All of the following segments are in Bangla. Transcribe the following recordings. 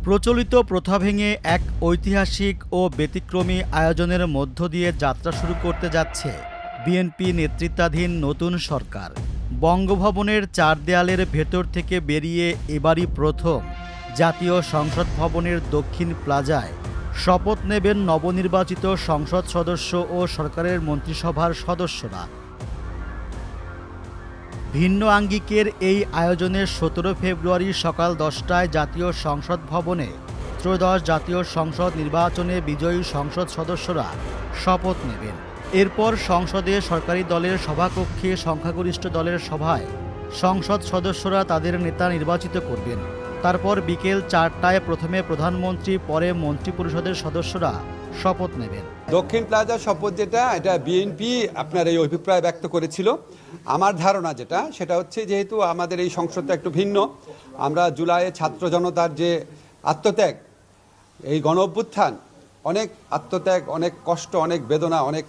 প্রচলিত প্রথা ভেঙে এক ঐতিহাসিক ও ব্যতিক্রমী আয়োজনের মধ্য দিয়ে যাত্রা শুরু করতে যাচ্ছে বিএনপি নেতৃত্বাধীন নতুন সরকার। বঙ্গভবনের চার দেয়ালের ভেতর থেকে বেরিয়ে এবারই প্রথম জাতীয় সংসদ ভবনের দক্ষিণ প্লাজায় শপথ নেবেন নবনির্বাচিত সংসদ সদস্য ও সরকারের মন্ত্রিসভার সদস্যরা। ভিন্ন আঙ্গিকের এই আয়োজনে ১৭ ফেব্রুয়ারি সকাল ১০টায় জাতীয় সংসদ ভবনে ত্রয়োদশ জাতীয় সংসদ নির্বাচনে বিজয়ী সংসদ সদস্যরা শপথ নেবেন। এরপর সংসদে সরকারি দলের সভাকক্ষে সংখ্যাগরিষ্ঠ দলের সভায় সংসদ সদস্যরা তাদের নেতা নির্বাচিত করবেন। তারপর বিকেল ৪টায় প্রথমে প্রধানমন্ত্রী, পরে মন্ত্রিপরিষদের সদস্যরা শপথ নেবেন। দক্ষিণ প্লাজা শপথ এটা বিএনপি আপনার এই অভিপ্রায় ব্যক্ত করেছিল। আমার ধারণা সেটা হচ্ছে, যেহেতু আমাদের এই সংসদটা একটু ভিন্ন, আমরা জুলাইয়ে ছাত্র জনতার যে আত্মত্যাগ, এই গণ অভ্যুত্থান, অনেক আত্মত্যাগ, অনেক কষ্ট, অনেক বেদনা, অনেক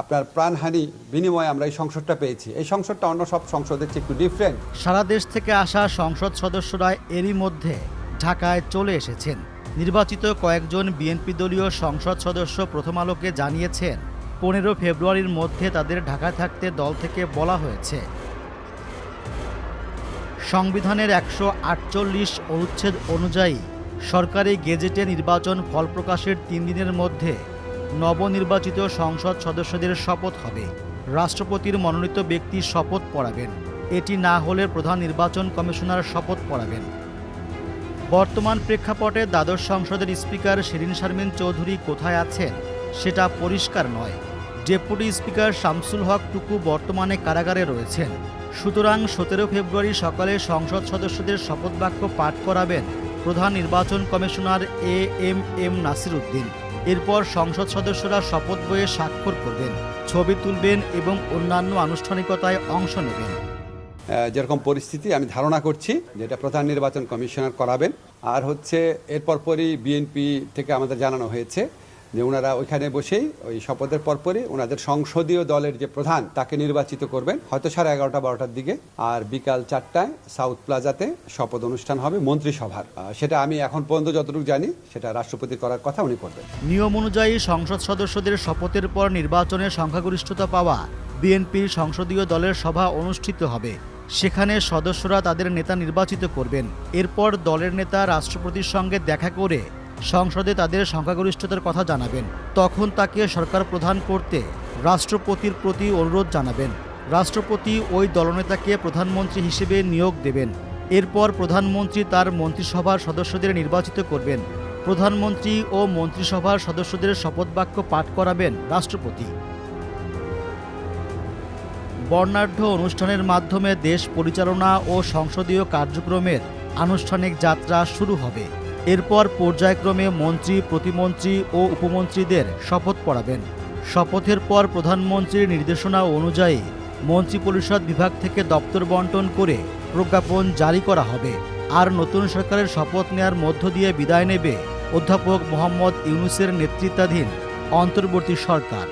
আপনার প্রাণহানি বিনিময়ে আমরা এই সংসদটা পেয়েছি। এই সংসদটা অন্য সব সংসদের চেয়ে একটু ডিফারেন্ট। সারা দেশ থেকে আসা সংসদ সদস্যরা এরই মধ্যে ঢাকায় চলে এসেছেন। নির্বাচিত কয়েকজন বিএনপি দলীয় সংসদ সদস্য প্রথম আলোকে জানিয়েছেন ১৫ ফেব্রুয়ারির মধ্যে তাদের ঢাকায় থাকতে দল থেকে বলা হয়েছে। সংবিধানের ১৪৮ অনুচ্ছেদ অনুযায়ী সরকারি গেজেটে নির্বাচন ফল প্রকাশের ৩ দিনের মধ্যে নবনির্বাচিত সংসদ সদস্যদের শপথ হবে। রাষ্ট্রপতির মনোনীত ব্যক্তি শপথ পড়াবেন। এটি না হলে প্রধান নির্বাচন কমিশনার শপথ পড়াবেন। বর্তমান প্রেক্ষাপটে দ্বাদশ সংসদের স্পিকার শিরীন শারমিন চৌধুরী কোথায় আছেন সেটা পরিষ্কার নয়। ডেপুটি স্পিকার শামসুল হক টুকু বর্তমানে কারাগারে রয়েছেন। সুতরাং ১৭ ফেব্রুয়ারি সকালে সংসদ সদস্যদের শপথ বাক্য পাঠ করাবেন প্রধান নির্বাচন কমিশনার এএমএম নাসির উদ্দিন। এরপর সংসদ সদস্যরা শপথ বইয়ে স্বাক্ষর করবেন, ছবি তুলবেন এবং অন্যান্য আনুষ্ঠানিকতায় অংশ নেবেন। যেরকম পরিস্থিতি আমি ধারণা করছি যেটা প্রধান নির্বাচন কমিশনার করাবেন। আর এর পরপরই বিএনপি থেকে আমাদের জানানো হয়েছে যে ওনারা ওইখানে বসেই ওই শপথের পরপরই ওনাদের সংসদীয় দলের যে প্রধান তাকে নির্বাচিত করবেন, হয়তো ১১:৩০-১২টার দিকে। আর বিকাল ৪টায় সাউথ প্লাজাতে শপথ অনুষ্ঠান হবে মন্ত্রিসভার। সেটা আমি এখন পর্যন্ত যতটুকু জানি সেটা রাষ্ট্রপতি করার কথা উনি করবেন। নিয়ম অনুযায়ী সংসদ সদস্যদের শপথের পর নির্বাচনে সংখ্যাগরিষ্ঠতা পাওয়া বিএনপির সংসদীয় দলের সভা অনুষ্ঠিত হবে। সেখানে সদস্যরা তাদের নেতা নির্বাচিত করবেন। এরপর দলের নেতা রাষ্ট্রপতির সঙ্গে দেখা করে সংসদে তাদের সংখ্যাগরিষ্ঠতার কথা জানাবেন। তখন তাকে সরকার প্রধান করতে রাষ্ট্রপতির প্রতি অনুরোধ জানাবেন। রাষ্ট্রপতি ওই দলনেতাকে প্রধানমন্ত্রী হিসেবে নিয়োগ দেবেন। এরপর প্রধানমন্ত্রী তার মন্ত্রিসভার সদস্যদের নির্বাচিত করবেন। প্রধানমন্ত্রী ও মন্ত্রিসভার সদস্যদের শপথ বাক্য পাঠ করাবেন রাষ্ট্রপতি। বর্ণাঢ্য অনুষ্ঠানের মাধ্যমে দেশ পরিচালনা ও সংসদীয় কার্যক্রমের আনুষ্ঠানিক যাত্রা শুরু হবে। এরপর পর্যায়ক্রমে মন্ত্রী, প্রতিমন্ত্রী ও উপমন্ত্রীদের শপথ পড়াবেন। শপথের পর প্রধানমন্ত্রীর নির্দেশনা অনুযায়ী মন্ত্রিপরিষদ বিভাগ থেকে দপ্তর বণ্টন করে প্রজ্ঞাপন জারি করা হবে। আর নতুন সরকারের শপথ নেয়ার মধ্য দিয়ে বিদায় নেবে অধ্যাপক মোহাম্মদ ইউনূসের নেতৃত্বাধীন অন্তর্বর্তী সরকার।